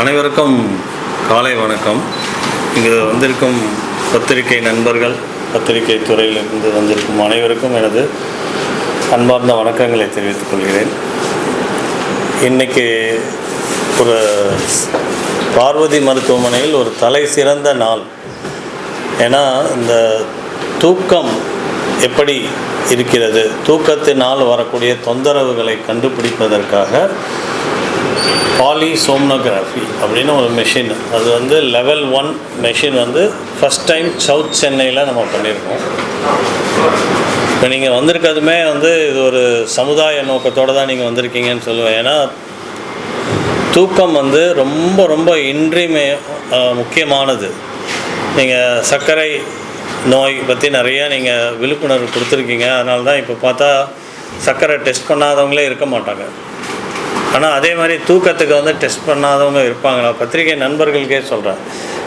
அனைவருக்கும் காலை வணக்கம். இங்கு வந்திருக்கும் பத்திரிகை நண்பர்கள், பத்திரிகை துறையிலிருந்து வந்திருக்கும் அனைவருக்கும் எனது அன்பார்ந்த வணக்கங்களை தெரிவித்துக் கொள்கிறேன். இன்றைக்கி ஒரு பார்வதி மருத்துவமனையில் ஒரு தலை சிறந்த நாள். ஏன்னா இந்த தூக்கம் எப்படி இருக்கிறது, தூக்கத்தினால் வரக்கூடிய தொந்தரவுகளை கண்டுபிடிப்பதற்காக பாலிசோம்னோகிராஃபி அப்படின்னு ஒரு மெஷின், அது level 1 machine first time south சென்னையில் நம்ம பண்ணியிருக்கோம். இப்போ நீங்கள் வந்திருக்கிறதுமே இது ஒரு சமுதாய நோக்கத்தோடு தான் நீங்கள் வந்திருக்கீங்கன்னு சொல்லுவேன். ஏன்னா தூக்கம் ரொம்ப ரொம்ப முக்கியமானது. நீங்கள் சர்க்கரை நோய் பற்றி நிறையா நீங்கள் விழிப்புணர்வு கொடுத்துருக்கீங்க. அதனால தான் இப்போ பார்த்தா சர்க்கரை டெஸ்ட் பண்ணாதவங்களே இருக்க மாட்டாங்க. ஆனால் அதே மாதிரி தூக்கத்துக்கு டெஸ்ட் பண்ணாதவங்க இருப்பாங்களா? பத்திரிகை நண்பர்களுக்கே சொல்கிறேன்,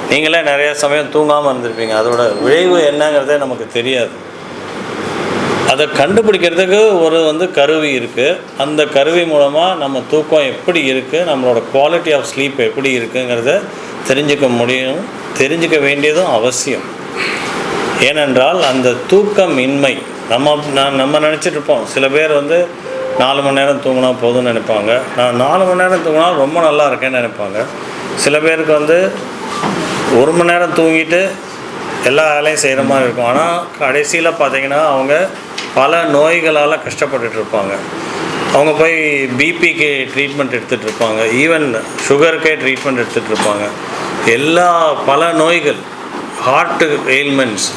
நீங்களே நிறைய சமயம் தூங்காமல் இருந்திருப்பீங்க. அதோட விளைவு என்னங்கிறதே நமக்கு தெரியாது. அதை கண்டுபிடிக்கிறதுக்கு ஒரு கருவி இருக்குது. அந்த கருவி மூலமாக நம்ம தூக்கம் எப்படி இருக்குது, நம்மளோட குவாலிட்டி ஆஃப் ஸ்லீப் எப்படி இருக்குங்கிறத தெரிஞ்சுக்க முடியும், தெரிஞ்சுக்க வேண்டியதும் அவசியம். ஏனென்றால் அந்த தூக்கமின்மை நம்ம நினச்சிட்ருப்போம். சில பேர் 4 மணி நேரம் தூங்கினா போதும்னு நினைப்பாங்க. நான் 4 மணி நேரம் தூங்கினா ரொம்ப நல்லா இருக்கேன்னு நினைப்பாங்க. சில பேருக்கு 1 மணி நேரம் தூங்கிட்டு எல்லா வேலையும் செய்கிற மாதிரி இருக்கும். ஆனால் கடைசியில் பார்த்திங்கன்னா அவங்க பல நோய்களால் கஷ்டப்பட்டுட்ருப்பாங்க. அவங்க போய் பிபிக்கு ட்ரீட்மெண்ட் எடுத்துகிட்டு இருப்பாங்க, ஈவன் சுகருக்கே ட்ரீட்மெண்ட் எடுத்துகிட்டு இருப்பாங்க. பல நோய்கள், ஹார்ட்டு எயில்மெண்ட்ஸ்,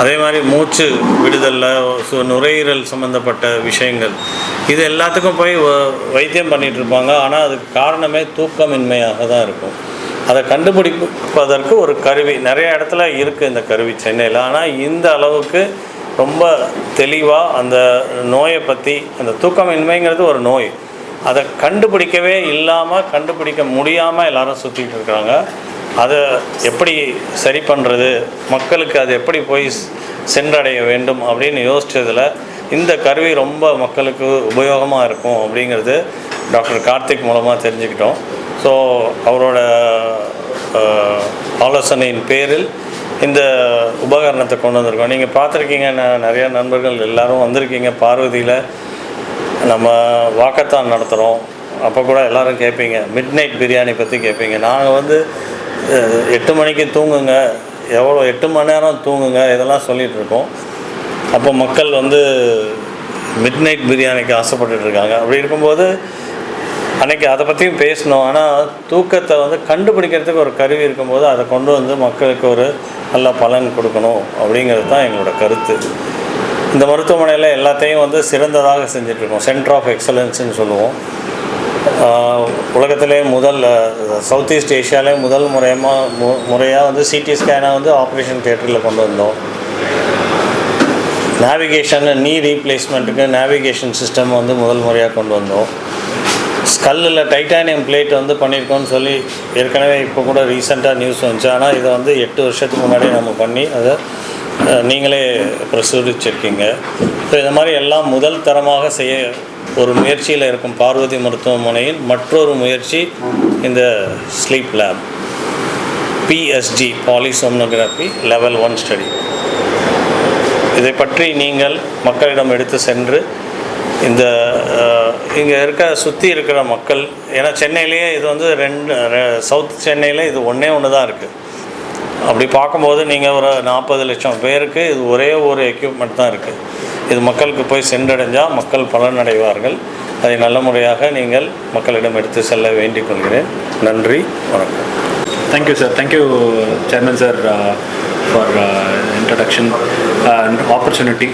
அதே மாதிரி மூச்சு விடுதலில் நுரையீரல் சம்மந்தப்பட்ட விஷயங்கள், இது எல்லாத்துக்கும் போய் வைத்தியம் பண்ணிகிட்ருப்பாங்க. ஆனால் அதுக்கு காரணமே தூக்கமின்மையாக தான் இருக்கும். அதை கண்டுபிடிப்பதற்கு ஒரு கருவி நிறைய இடத்துல இருக்குது, இந்த கருவி சென்னையில். ஆனால் இந்த அளவுக்கு ரொம்ப தெளிவாக அந்த நோயை பற்றி, அந்த தூக்கமின்மைங்கிறது ஒரு நோய், அதை கண்டுபிடிக்க முடியாமல் எல்லோரும் சுற்றிக்கிட்டு இருக்கிறாங்க. அதை எப்படி சரி பண்ணுறது, மக்களுக்கு அது எப்படி போய் சென்றடைய வேண்டும் அப்படின்னு யோசித்ததில் இந்த கருவி ரொம்ப மக்களுக்கு உபயோகமாக இருக்கும் அப்படிங்கிறது டாக்டர் கார்த்திக் மூலமாக தெரிஞ்சுக்கிட்டோம். ஸோ அவரோட ஆலோசனையின் பேரில் இந்த உபகரணத்தை கொண்டு வந்திருக்கோம். நீங்கள் பார்த்துருக்கீங்க, நிறையா நண்பர்கள் எல்லோரும் வந்திருக்கீங்க. பார்வதியில் நம்ம வாக்கத்தான் நடத்துகிறோம். அப்போ கூட எல்லோரும் கேட்பீங்க, மிட் நைட் பிரியாணி பற்றி கேட்பீங்க. நாங்கள் 8 மணிக்கு தூங்குங்க, எவ்வளோ 8 மணி நேரம் தூங்குங்க, இதெல்லாம் சொல்லிகிட்ருக்கோம். அப்போ மக்கள் மிட் நைட் பிரியாணிக்கு ஆசைப்பட்டுருக்காங்க. அப்படி இருக்கும்போது அன்றைக்கி அதை பற்றியும் பேசணும். ஆனால் தூக்கத்தை கண்டுபிடிக்கிறதுக்கு ஒரு கருவி இருக்கும்போது அதை கொண்டு மக்களுக்கு ஒரு நல்ல பலன் கொடுக்கணும் அப்படிங்கிறது தான் எங்களோட கருத்து. இந்த மருத்துவமனையில் எல்லாத்தையும் சிறந்ததாக செஞ்சிட்ருக்கோம். சென்டர் ஆஃப் எக்ஸலன்ஸ்ன்னு சொல்லுவோம். உலகத்திலே சவுத் ஈஸ்ட் ஏஷியாவிலே முதல் முறையாக சிடி ஸ்கேனை ஆப்ரேஷன் தியேட்டரில் கொண்டு வந்தோம். நேவிகேஷன், நீ ரீப்ளேஸ்மெண்ட்டுக்கு நேவிகேஷன் சிஸ்டம் முதல் முறையாக கொண்டு வந்தோம். ஸ்கல்லில் டைட்டானியம் பிளேட் பண்ணியிருக்கோன்னு சொல்லி ஏற்கனவே இப்போ கூட ரீசெண்டாக நியூஸ் வந்துச்சு. ஆனால் இதை 8 வருஷத்துக்கு முன்னாடி நம்ம பண்ணி அதை நீங்களே பிரசுரிச்சிருக்கீங்க. ஸோ இந்த மாதிரி எல்லாம் முதல் தரமாக செய்ய ஒரு முயற்சியில் இருக்கும் பார்வதி மருத்துவமனையின் மற்றொரு முயற்சி இந்த sleep lab, PSG polysomnography level 1 study. இதை பற்றி நீங்கள் மக்களிடம் எடுத்து சென்று இந்த இங்கே சுற்றி இருக்கிற மக்கள், ஏன்னா சென்னையிலேயே இது சவுத் சென்னையில் இது ஒன்று தான் இருக்குது. அப்படி பார்க்கும்போது நீங்கள் ஒரு 40 லட்சம் பேருக்கு இது ஒரே ஒரு எக்யூப்மெண்ட் தான் இருக்குது. இது மக்களுக்கு போய் சென்றடைஞ்சால் மக்கள் பலனடைவார்கள். அதை நல்ல முறையாக நீங்கள் மக்களிடம் எடுத்து செல்ல வேண்டிக் கொள்கிறேன். நன்றி, வணக்கம். Thank you sir. Thank you chairman sir for introduction and opportunity.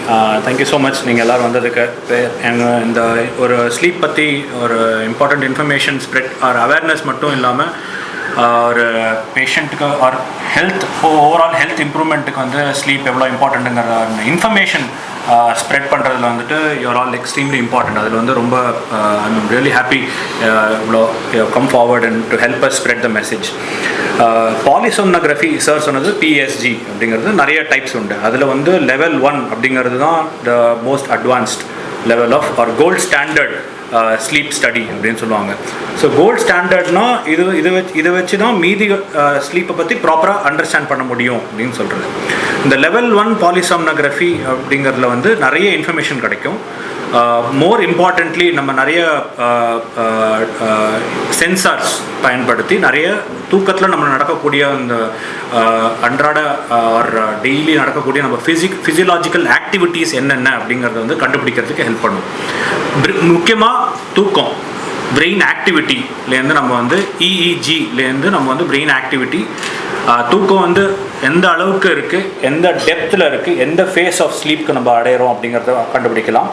Thank you so much நீங்கள் எல்லோரும் வந்ததுக்கு. இந்த ஒரு ஸ்லீப் பற்றி ஒரு important information spread or awareness மட்டும் இல்லாமல் ஒரு பேஷண்ட்டுக்கு ஆர் ஹெல்த் ஓவரால் ஹெல்த் இம்ப்ரூவ்மெண்ட்டுக்கு ஸ்லீப் எவ்வளோ இம்பார்ட்டண்ட்டுங்கிற இன்ஃபர்மேஷன் ஸ்ப்ரெட் பண்ணுறதுல யூஆர் ஆல் எக்ஸ்ட்ரீம்லி இம்பார்ட்டண்ட். அதில் ரொம்ப ஐம் ரியலி ஹாப்பி இவ்வளோ come forward and to help us spread the message. Polysomnography sir சொன்னது பிஎஸ்ஜி அப்படிங்கிறது நிறைய டைப்ஸ் உண்டு. அதில் லெவல் 1 அப்படிங்கிறது தான் the most advanced level of or gold standard sleep study அப்படின்னு சொல்லுவாங்க. ஸோ கோல்ட் ஸ்டாண்டர்ட்னா இதை வச்சு தான் மீதி ஸ்லீப்பை பற்றி ப்ராப்பராக அண்டர்ஸ்டாண்ட் பண்ண முடியும் அப்படின்னு சொல்கிறது. இந்த லெவல் 1 பாலிசாம்னோகிராஃபி அப்படிங்கிறதுல வந்து நிறைய இன்ஃபர்மேஷன் கிடைக்கும். மோர் இம்பார்ட்டண்ட்லி நம்ம நிறைய சென்சார்ஸ் பயன்படுத்தி நிறைய தூக்கத்தில் நம்ம நடக்கக்கூடிய அந்த அன்றாட ஆர் டெய்லி நடக்கக்கூடிய நம்ம ஃபிசியலாஜிக்கல் ஆக்டிவிட்டீஸ் என்னென்ன அப்படிங்கிறத வந்து கண்டுபிடிக்கிறதுக்கு ஹெல்ப் பண்ணும். முக்கியமாக தூக்கம், பிரெயின் ஆக்டிவிட்டிலேருந்து நம்ம வந்து EEGலேருந்து நம்ம வந்து பிரெயின் ஆக்டிவிட்டி, தூக்கம் வந்து எந்த அளவுக்கு இருக்குது, எந்த டெப்த்தில் இருக்குது, எந்த ஃபேஸ் ஆஃப் ஸ்லீப்க்கு நம்ம அடையிறோம் அப்படிங்கிறத கண்டுபிடிக்கலாம்.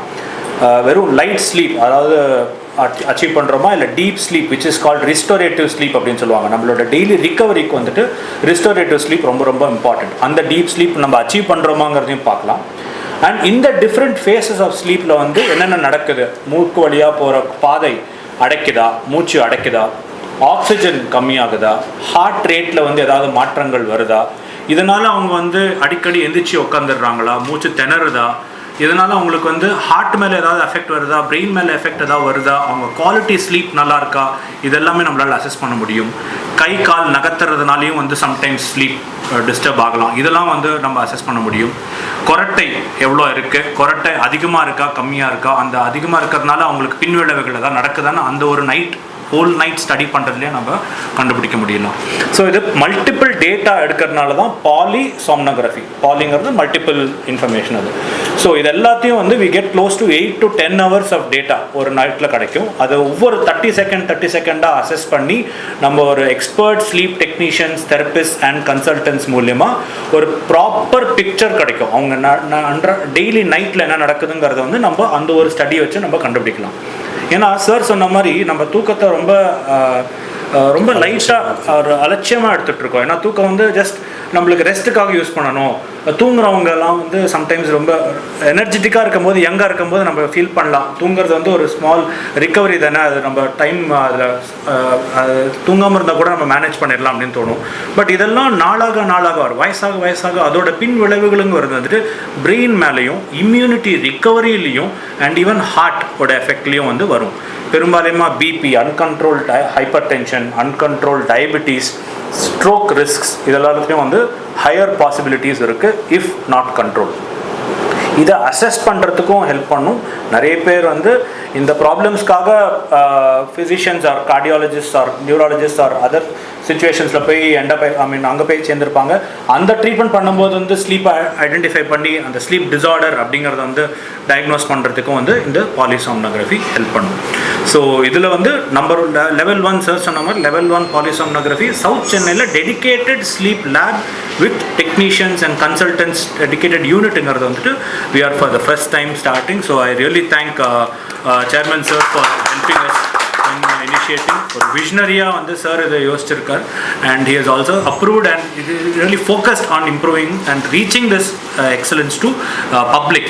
வெறும் லைட் ஸ்லீப் அதாவது அச்சீவ் பண்ணுறோமா, இல்லை deep sleep which is called restorative sleep அப்படின்னு சொல்லுவாங்க. நம்மளோட டெய்லி ரிகவரிக்கு வந்துட்டு ரிஸ்டோரேட்டிவ் ஸ்லீப் ரொம்ப ரொம்ப இம்பார்ட்டன்ட். அந்த டீப் ஸ்லீப் நம்ம அச்சீவ் பண்ணுறோமாங்கிறதையும் பார்க்கலாம். அண்ட் இந்த டிஃப்ரெண்ட் ஃபேஸஸ் ஆஃப் ஸ்லீப்பில் வந்து என்னென்ன நடக்குது, மூக்கு வழியாக போகிற பாதை அடைக்குதா, மூச்சு அடைக்குதா, ஆக்சிஜன் கம்மியாகுதா, ஹார்ட் ரேட்டில் வந்து ஏதாவது மாற்றங்கள் வருதா, இதனால் அவங்க வந்து அடிக்கடி எந்திரிச்சு உட்காந்துடுறாங்களா, மூச்சு திணறுதா, இதனால் அவங்களுக்கு வந்து ஹார்ட் மேலே ஏதாவது எஃபெக்ட் வருதா, பிரெயின் மேலே எஃபெக்ட் ஏதாவது வருதா, அவங்க குவாலிட்டி ஸ்லீப் நல்லா இருக்கா, இதெல்லாமே நம்மளால் அசஸ் பண்ண முடியும். கை கால் நகர்த்துறதுனாலையும் வந்து சம்டைம்ஸ் ஸ்லீப் டிஸ்டர்ப் ஆகலாம். இதெல்லாம் வந்து நம்ம அசஸ் பண்ண முடியும். கொரட்டை எவ்வளோ இருக்குது, கொரட்டை அதிகமாக இருக்கா கம்மியாக இருக்கா, அந்த அதிகமாக இருக்கிறதுனால அவங்களுக்கு பின்விளைவுகள் ஏதாவது நடக்குதான்னு அந்த ஒரு ஹோல் நைட் ஸ்டடி பண்ணுறதுலேயே நம்ம கண்டுபிடிக்க முடியலாம். ஸோ இது மல்டிபிள் டேட்டா எடுக்கிறதுனால தான் பாலிசாம்னோகிராஃபி. பாலிங்கிறது மல்டிபிள் இன்ஃபர்மேஷன் அது. ஸோ இது எல்லாத்தையும் வந்து we get close to 8 to 10 hours of data ஒரு நைட்டில் கிடைக்கும். அதை ஒவ்வொரு 30 செகண்டாக அசஸ் பண்ணி நம்ம ஒரு expert sleep technicians, therapist and consultants மூலியமாக ஒரு ப்ராப்பர் பிக்சர் கிடைக்கும். அவங்க டெய்லி நைட்டில் என்ன நடக்குதுங்கிறத வந்து நம்ம அந்த ஒரு ஸ்டடியை வச்சு நம்ம கண்டுபிடிக்கலாம். ஏன்னா சார் சொன்ன மாதிரி நம்ம தூக்கத்தை ரொம்ப லைட்டாக ஒரு அலட்சியமாக எடுத்துகிட்ருக்கோம். ஏன்னா தூக்கம் வந்து ஜஸ்ட் நம்மளுக்கு ரெஸ்ட்டுக்காக யூஸ் பண்ணணும். தூங்குறவங்கெல்லாம் வந்து சம்டைம்ஸ் ரொம்ப எனர்ஜெட்டிக்காக இருக்கும்போது, யங்காக இருக்கும்போது நம்ம ஃபீல் பண்ணலாம். தூங்குறது வந்து ஒரு ஸ்மால் ரிகவரி தானே, அது நம்ம டைம் அதில் தூங்காமல் இருந்தால் கூட நம்ம மேனேஜ் பண்ணிடலாம் அப்படின்னு தோணும். பட் இதெல்லாம் நாளாக வரும், வயசாக அதோட பின் விளைவுகளுங்க வருது வந்துட்டு பிரெயின் மேலேயும், இம்யூனிட்டி ரிகவரியிலையும் அண்ட் ஈவன் ஹார்ட்டோட எஃபெக்ட்லேயும் வந்து வரும். பெரும்பாலுமா BP, uncontrolled hypertension, uncontrolled diabetes, stroke risks, இதெல்லாத்துலேயும் வந்து ஹையர் பாசிபிலிட்டிஸ் இருக்குது இஃப் நாட் கண்ட்ரோல். இதை அசஸ் பண்ணுறதுக்கும் ஹெல்ப் பண்ணும். நிறைய பேர் வந்து இந்த ப்ராப்ளம்ஸ்க்காக physicians or cardiologist or neurologist or other சிச்சுவேஷன்ஸில் போய் அங்கே போய் சேர்ந்துருப்பாங்க. அந்த ட்ரீட்மெண்ட் பண்ணும்போது வந்து ஸ்லீப்பை ஐடென்டிஃபை பண்ணி அந்த ஸ்லீப் டிஸார்டர் அப்படிங்கிறத வந்து டயக்னோஸ் பண்ணுறதுக்கும் வந்து இந்த பாலிசாம்னோகிராஃபி ஹெல்ப் பண்ணும். ஸோ இதில் வந்து லெவல் 1 சார் சொன்ன மாதிரி லெவல் 1 பாலிசாம்னோகிராஃபி சவுத் சென்னையில் dedicated sleep lab with technicians and consultants dedicated யூனிட்டுங்கிறது வந்துட்டு we are for the first time starting. So I really thank Chairman sir for helping us in initiating. For visionary வந்து sir இதை யோசிச்சிருக்கார், and he has also approved and really focused on improving and reaching this excellence to public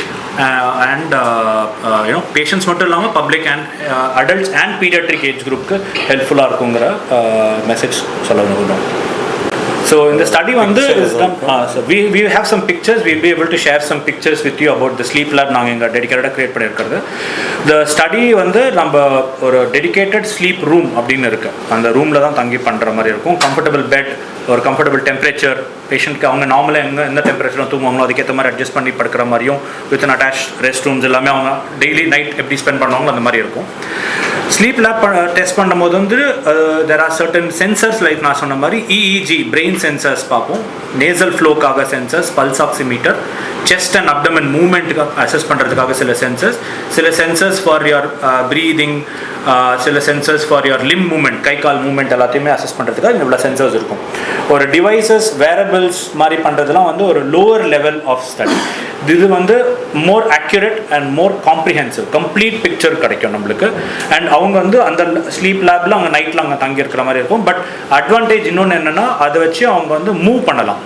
and patients மட்டும் இல்லாமல் public and adults and pediatric age groupக்கு ஹெல்ப்ஃபுல்லாக இருக்குங்கிற message சொல்ல விரும்புகிறோம். So in the study வந்து so we have some pictures. We will be able to share some pictures with you about the sleep lab நாங்கள் இங்கே டெடிக்கேட்டடாக create பண்ணியிருக்கிறது. The study வந்து நம்ம ஒரு டெடிக்கேட்டட் ஸ்லீப் ரூம் அப்படின்னு இருக்குது. அந்த ரூமில் தான் தங்கி பண்ணுற மாதிரி இருக்கும். கம்ஃபர்டபுள் பெட், ஒரு கம்ஃபர்டபுள் டெம்பரேச்சர், பேஷண்ட்க்கு அவங்க நார்மலாக எந்த டெம்பரேச்சரில் தூங்குவாங்களோ அதுக்கேற்ற மாதிரி அட்ஜஸ்ட் பண்ணி படுக்கிற மாதிரியும், with an attach rest rooms எல்லாமே அவங்க டெய்லி நைட் எப்படி ஸ்பெண்ட் பண்ணுவாங்களோ அந்த மாதிரி இருக்கும். ஸ்லீப் லேப் டெஸ்ட் பண்ணும்போது வந்து there are certain sensors like நான் சொன்ன மாதிரி EEG பிரெயின் சென்சர்ஸ் பார்ப்போம், நேசல் ஃப்ளோக்காக sensors, pulse oximeter, chest and abdomen மூவ்மெண்ட்டுக்கு அசஸ் பண்ணுறதுக்காக சில சென்சர்ஸ் ஃபார் யுவர் ப்ரீதிங், சில sensors for your limb movement, கை கால் மூவ்மெண்ட் எல்லாத்தையுமே அசஸ் பண்ணுறதுக்காக இவ்வளோ சென்சர்ஸ் இருக்கும். ஒரு டிவைசஸ் வேரபிள்ஸ் மாதிரி பண்ணுறதுலாம் வந்து ஒரு லோவர் லெவல் ஆஃப் ஸ்டடி. இது வந்து more accurate and more comprehensive, complete picture கிடைக்கும் நம்மளுக்கு. அண்ட் அவங்க வந்து அந்த ஸ்லீப் லேபில் அவங்க நைட்டில் அங்கே தங்கி இருக்கிற மாதிரி இருக்கும். பட் அட்வான்டேஜ் இன்னொன்று என்னென்னா அதை வச்சு அவங்க வந்து மூவ் பண்ணலாம்.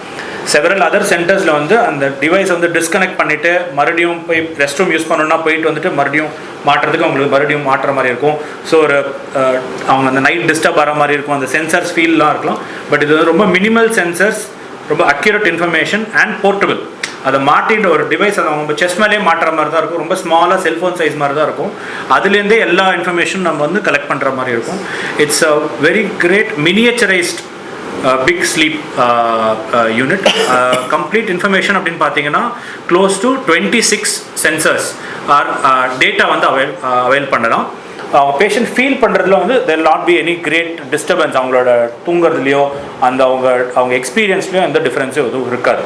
செவரல் அதர் சென்டர்ஸில் வந்து அந்த டிவைஸ் வந்து டிஸ்கனெக்ட் பண்ணிவிட்டு மறுபடியும் போய் ரெஸ்ட் ரூம் யூஸ் பண்ணணும்னா போயிட்டு வந்துட்டு மறுபடியும் மாட்டுறதுக்கு அவங்களுக்கு மறுபடியும் மாட்டுற மாதிரி இருக்கும். ஸோ ஒரு அவங்க அந்த நைட் டிஸ்டர்ப் ஆகிற மாதிரி இருக்கும். அந்த சென்சர்ஸ் ஃபீல்லாம் இருக்கலாம். பட் இது வந்து ரொம்ப மினிமல் சென்சர்ஸ், ரொம்ப அக்யூரேட் இன்ஃபர்மேஷன் அண்ட் போர்ட்டபிள். அதை மாட்டின்ற ஒரு டிவைஸ் அதை அவங்க செஸ்ட் மேலேயே மாட்டுற மாதிரி தான் இருக்கும். ரொம்ப ஸ்மாலாக செல்ஃபோன் சைஸ் மாதிரி தான் இருக்கும். அதுலேருந்தே எல்லா இன்ஃபர்மேஷனும் நம்ம வந்து கலெக்ட் பண்ணுற மாதிரி இருக்கும். It's a very great miniaturised big sleep unit. Complete information அப்படின்னு பார்த்தீங்கன்னா close to 26 sensors or data வந்து அவைல் பண்ணலாம். அவங்க பேஷண்ட் ஃபீல் பண்ணுறதுல வந்து there not be any great disturbance. அவங்களோட தூங்குறதுலையோ அவங்க எக்ஸ்பீரியன்ஸ்லையும் எந்த டிஃப்ரென்ஸும் எதுவும் இருக்காது.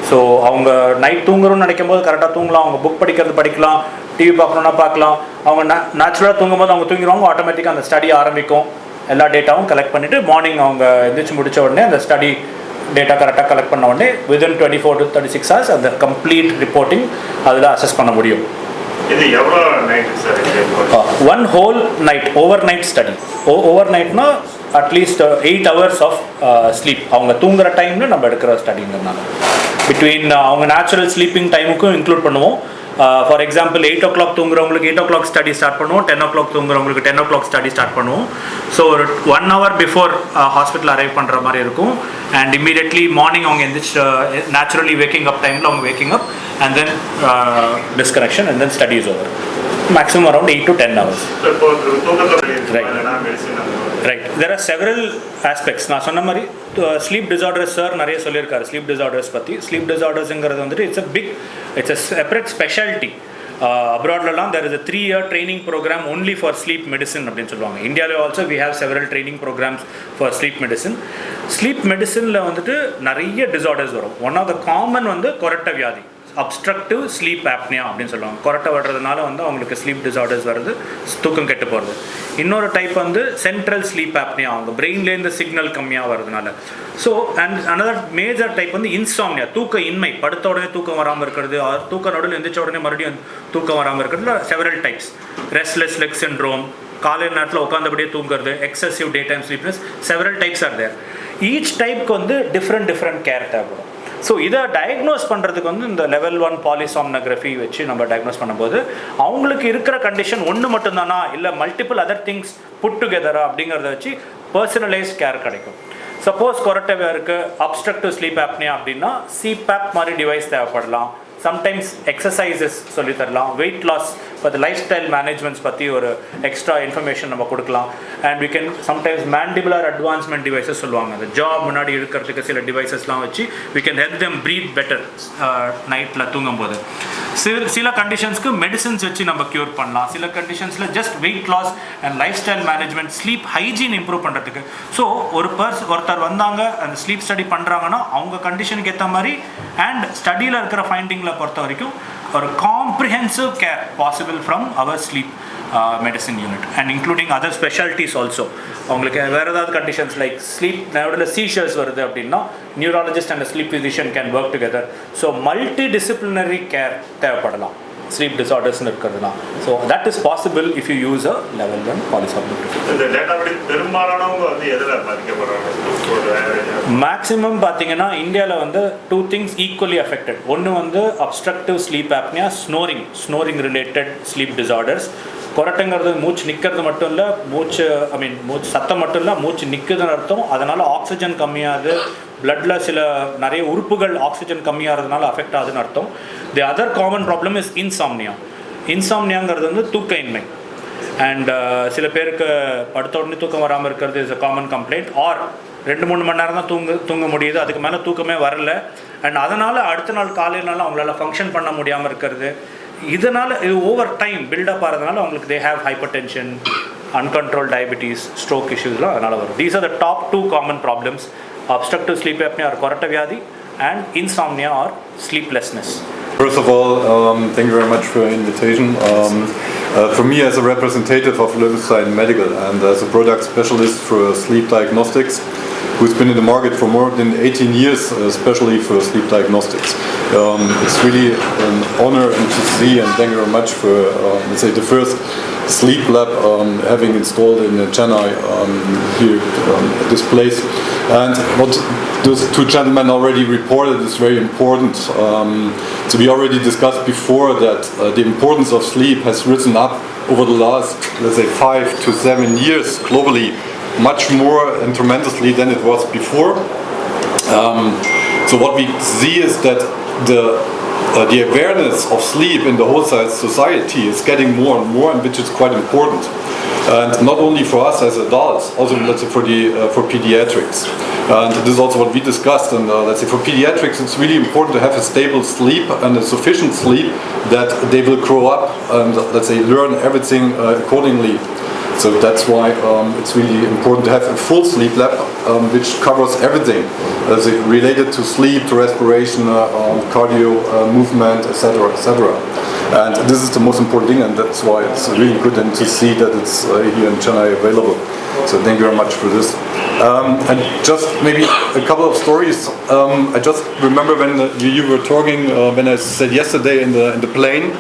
ஸோ அவங்க நைட் தூங்குறோன்னு நினைக்கும் போது கரெக்டாக தூங்கலாம். அவங்க புக் படிக்கிறது படிக்கலாம், டிவி பார்க்கணுன்னா பார்க்கலாம். அவங்க நேச்சுரலாக தூங்கும் போது அவங்க தூங்கிடுவாங்க, ஆட்டோமேட்டிக்காக அந்த ஸ்டடி ஆரம்பிக்கும். எல்லா டேட்டாவும் கலெக்ட் பண்ணிவிட்டு மார்னிங் அவங்க எந்திரிச்சு முடித்த உடனே அந்த ஸ்டடி டேட்டா கரெக்டாக கலெக்ட் பண்ண உடனே வித்தின் 24 to 36 hours அந்த கம்ப்ளீட் ரிப்போர்ட்டிங் அதில் அசஸ் பண்ண முடியும். இது எவ்வளோ night sir? One whole night, over night study. Over நைட்னா அட்லீஸ்ட் 8 hours ஆஃப் ஸ்லீப். அவங்க தூங்குற டைமில் நம்ம எடுக்கிற ஸ்டடிங்கிறதுனால பிட்வீன் அவங்க நேச்சுரல் ஸ்லீப்பிங் டைமுக்கும் இன்க்ளூட் பண்ணுவோம். ஃபார் எக்ஸாம்பிள் 8 o'clock தூங்குறவங்களுக்கு 8 o'clock ஸ்டடி ஸ்டார்ட் பண்ணுவோம். 10 o'clock தூங்குறவங்களுக்கு 10 o'clock ஸ்டடி ஸ்டார்ட் பண்ணுவோம். ஸோ ஒரு 1 hour பிஃபோர் ஹாஸ்பிட்டல் அரைவ் பண்ணுற மாதிரி இருக்கும். அண்ட் இம்மீடியட்லி மார்னிங் அவங்க எந்திரிச்சு நேச்சுரலி வேக்கிங் அப் டைமில் அவங்க waking up and then disconnection and then study is over. Maximum around 8 to 10 hours. Right. There are several aspects. நான் சொன்ன மாதிரி ஸ்லீப் டிசார்டர்ஸ் சார் நிறைய சொல்லியிருக்காரு ஸ்லீப் டிசார்டர்ஸ் பற்றி. ஸ்லீப் டிசார்டர்ஸுங்கிறது வந்துட்டு இட்ஸ் அ செப்பரேட் ஸ்பெஷாலிட்டி. அப்ராட்லலாம் there is a 3-year training program only for sleep medicine அப்படின்னு சொல்லுவாங்க. இந்தியாவில் also we have several training programs for sleep medicine. Sleep மெடிசனில் வந்துட்டு நிறைய டிசார்டர்ஸ் வரும். ஒன் ஆஃப் த காமன் வந்து கொரட்டை வியாதி, அப்ஸ்ட்ரக்டிவ் ஸ்லீப் ஆப்னியா அப்படின்னு சொல்லுவாங்க. கொரட்டை வர்றதுனால வந்து அவங்களுக்கு ஸ்லீப் டிசார்டர்ஸ் வருது, தூக்கம் கெட்டு போகிறது. இன்னொரு டைப் வந்து சென்ட்ரல் ஸ்லீப் ஆப்னியா, அவங்க பிரெயின்லேருந்து சிக்னல் கம்மியாக வர்றதுனால. So and another major type வந்து இன்சாம்னியா, தூக்க இன்மை, படுத்த உடனே தூக்கம் வராமல் இருக்கிறது, தூக்க நடுவில் எந்திரிச்ச உடனே மறுபடியும் தூக்கம் வராமல் இருக்கிறதுல several types. Restless leg syndrome, காலையில் நேரத்தில் உட்காந்தபடியே தூங்குறது, excessive day time sleepiness, several types are there. Each டைப்க்கு வந்து டிஃப்ரெண்ட் கேர் தேவைப்படும். ஸோ இதை டயக்னோஸ் பண்ணுறதுக்கு வந்து இந்த லெவல் 1 பாலிசாம்னோகிராஃபி வச்சு நம்ம டயக்னோஸ் பண்ணும்போது அவங்களுக்கு இருக்கிற கண்டிஷன் ஒன்று மட்டும்தானா இல்லை மல்டிபிள் அதர் திங்ஸ் புட் டுகெதரா அப்படிங்கிறத வச்சு பர்சனலைஸ்ட் கேர் கிடைக்கும். சப்போஸ் கொரட்டை இருக்குது, அப்ஸ்ட்ரக்டிவ் ஸ்லீப் ஆப்னியா அப்படின்னா சிபேப் மாதிரி டிவைஸ் தேவைப்படலாம். சம்டைம்ஸ் எக்ஸசைசஸ் சொல்லித்தரலாம். வெயிட் லாஸ், இப்போ லைஃப் ஸ்டைல் மேனேஜ்மெண்ட்ஸ் பற்றி ஒரு எக்ஸ்ட்ரா இன்ஃபர்மேஷன் நம்ம கொடுக்கலாம். And we can sometimes mandibular advancement devices சொல்லுவாங்க. அந்த ஜாப் முன்னாடி இருக்கிறதுக்கு சில டிவைசஸ்லாம் வச்சு we can help them breathe better நைட்டில் தூங்கும்போது. சில கண்டிஷன்ஸ்க்கு மெடிசன்ஸ் வச்சு நம்ம க்யூர் பண்ணலாம். சில கண்டிஷன்ஸில் just weight loss and lifestyle management, sleep hygiene improve பண்ணுறதுக்கு. ஸோ ஒருத்தர் வந்தாங்க அந்த ஸ்லீப் ஸ்டடி பண்ணுறாங்கன்னா அவங்க கண்டிஷனுக்கு ஏற்ற மாதிரி அண்ட் ஸ்டடியில் இருக்கிற ஃபைண்டிங்கில் பொறுத்த வரைக்கும் ஒரு comprehensive care possible from our sleep medicine unit and including other specialities also. அவங்களுக்கு வேறு ஏதாவது கண்டிஷன்ஸ் லைக் ஸ்லீப் நடுவில் சீஷர்ஸ் வருது அப்படின்னா neurologist and sleep physician can work together. So multidisciplinary care தேவைப்படலாம் ஸ்லீப் டிசார்டர்ஸ்னு இருக்கிறதுனா. So that is possible if you use a level 1 polysomnography. இந்த டேட்டாபடி பெரும்பாலானவங்க வந்து எதில் பாதிக்கப்படுறாங்க? மேக்ஸிமம் பார்த்தீங்கன்னா இந்தியாவில் வந்து 2 things ஈக்குவலி அஃபெக்டட். ஒன்று வந்து obstructive sleep apnoea, snoring related sleep disorders. கொரட்டைங்கிறது மூச்சு நிற்கிறது மட்டும் இல்லை, மூச்சு சத்தம் மட்டும் இல்லை, மூச்சு நிற்குதுன்னு அர்த்தம். அதனால் ஆக்சிஜன் கம்மியாகுது, பிளட்டில் நிறைய உறுப்புகள் ஆக்சிஜன் கம்மியாகிறதுனால அஃபெக்ட் ஆகுதுன்னு அர்த்தம். The other common problem is insomnia. இன்சாம்னியாங்கிறது வந்து தூக்க இன்மை. அண்ட் சில பேருக்கு படுத்த உடனே தூக்கம் வராமல் இருக்கிறது is a common complaint. Or 2-3 மணி நேரம் தான் தூங்க முடியுது, அதுக்கு மேலே தூக்கமே வரல. அண்ட் அதனால் அடுத்த நாள் காலையினால அவங்களால ஃபங்க்ஷன் பண்ண முடியாமல் இருக்கிறது. இதனால் இது ஓவர் டைம் பில்டப் ஆகிறதுனால அவங்களுக்கு they have hypertension, uncontrol diabetes, stroke இஷ்யூஸ்லாம் அதனால் வரும். These are the top 2 common problems: obstructive sleep apnea or கொரட்டை வியாதி and insomnia or sleeplessness. First of all, thank you very much for your invitation. For me as a representative of Löwenstein Medical and as a product specialist for sleep diagnostics, who's been in the market for more than 18 years, especially for sleep diagnostics. It's really an honor to see, and thank you very much for, let's say, the first sleep lab having installed in Chennai here at this place. And what those 2 gentlemen already reported is very important. So we already discussed before that the importance of sleep has risen up over the last, let's say, 5 to 7 years globally, much more and tremendously than it was before. So what we see is that the the awareness of sleep in the whole society is getting more and more, and which is quite important. And not only for us as adults, also let's say for pediatrics. And this is also what we discussed. And let's say for pediatrics, it's really important to have a stable sleep and a sufficient sleep that they will grow up and let's say learn everything accordingly. So that's why it's really important to have a full sleep lab which covers everything as related to sleep, to respiration, cardio, movement, etc., etc. And this is the most important thing, and that's why it's really good and to see that it's here in Chennai available. So thank you very much for this. And just maybe a couple of stories. I just remember when you were talking, when I said yesterday in the plane,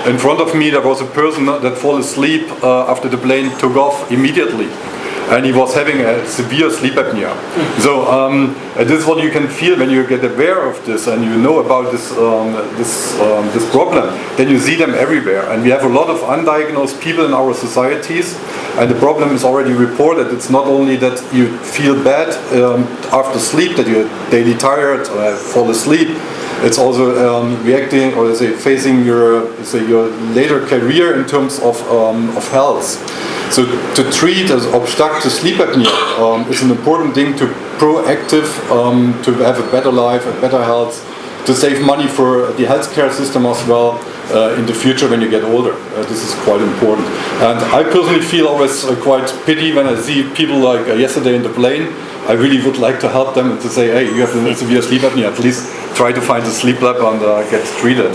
in front of me there was a person that fell asleep after the plane took off immediately. And he was having a severe sleep apnea. So this is what you can feel when you get aware of this and you know about this this problem. Then you see them everywhere, and we have a lot of undiagnosed people in our societies. And the problem is already reported. It's not only that you feel bad after sleep, that you're daily tired or fall asleep. It's also reacting, or let's say facing your later career in terms of health. So to treat as obstructive sleep apnea is an important thing to proactive to have a better life, a better health, to save money for the healthcare system as well in the future when you get older. This is quite important. And I personally feel always quite pity when I see people like yesterday in the plane. I really would like to help them and to say, hey, you have a severe sleep apnea, at least try to find a sleep lab and get treated.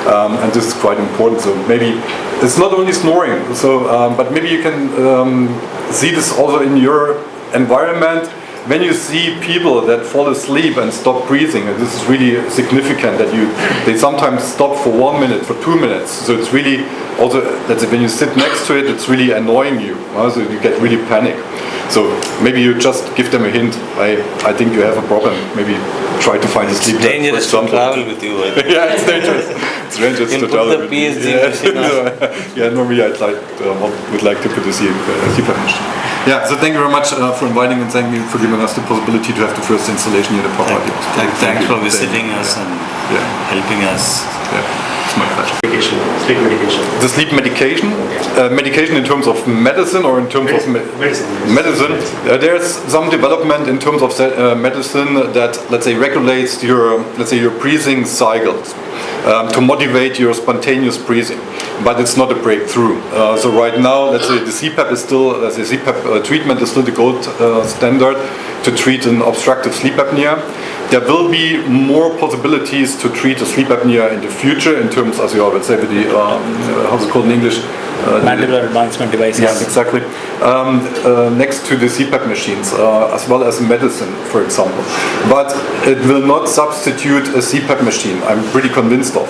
And this is quite important. So maybe it's not only snoring. So, but maybe you can see this also in your environment. When you see people that fall asleep and stop breathing, and this is really significant that they sometimes stop for 1 minute, for 2 minutes. So it's really also that when you sit next to it, it's really annoying you. So you get really panic. So maybe you just give them a hint. I think you have a problem. Maybe try to find a sleep lab. It's dangerous to travel with you. I think. Yeah, it's dangerous. It's dangerous to travel. Put the PhD machine on. Yeah, normally I'd would like to put a sleep machine. Yeah, so thank you very much for inviting and thank you for giving us the possibility to have the first installation here at Parvathy. Thanks for visiting us and helping us. Yeah, it's my pleasure. Sleep medication. The sleep medication, medication in terms of medicine or in terms of medicine. There's some development in terms of medicine that, let's say, regulates your breathing cycles to motivate your spontaneous breathing. But it's not a breakthrough. So right now, let's say the CPAP is still, CPAP treatment is still the gold standard to treat an obstructive sleep apnea. There will be more possibilities to treat a sleep apnea in the future in terms, as you always say, with the how's it called in English? Mandibular advancement devices. Yes, exactly. Next to the CPAP machines, as well as medicine, for example. But it will not substitute a CPAP machine. I'm pretty convinced of.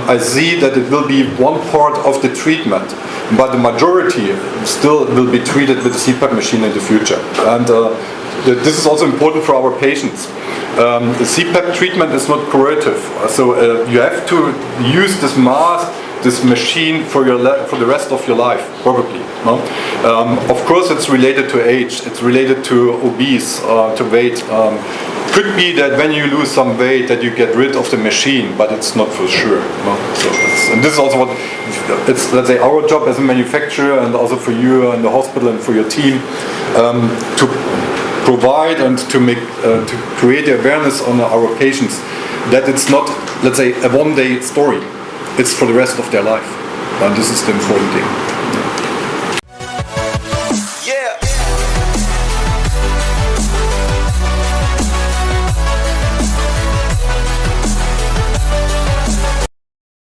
I see that it will be one part of the treatment, but the majority still will be treated with a CPAP machine in the future. And this is also important for our patients. The CPAP treatment is not curative, so you have to use this mask, this machine for the rest of your life, probably. No? Of course, it's related to age. It's related to obese, to weight. Could be that when you lose some weight that you get rid of the machine, but it's not for sure. No? So and this is also what it's, let's say, our job as a manufacturer, and also for you and the hospital and for your team to provide and to make to create the awareness on our patients that it's not, let's say, a one-day story. It's for the rest of their life, and this is the important thing.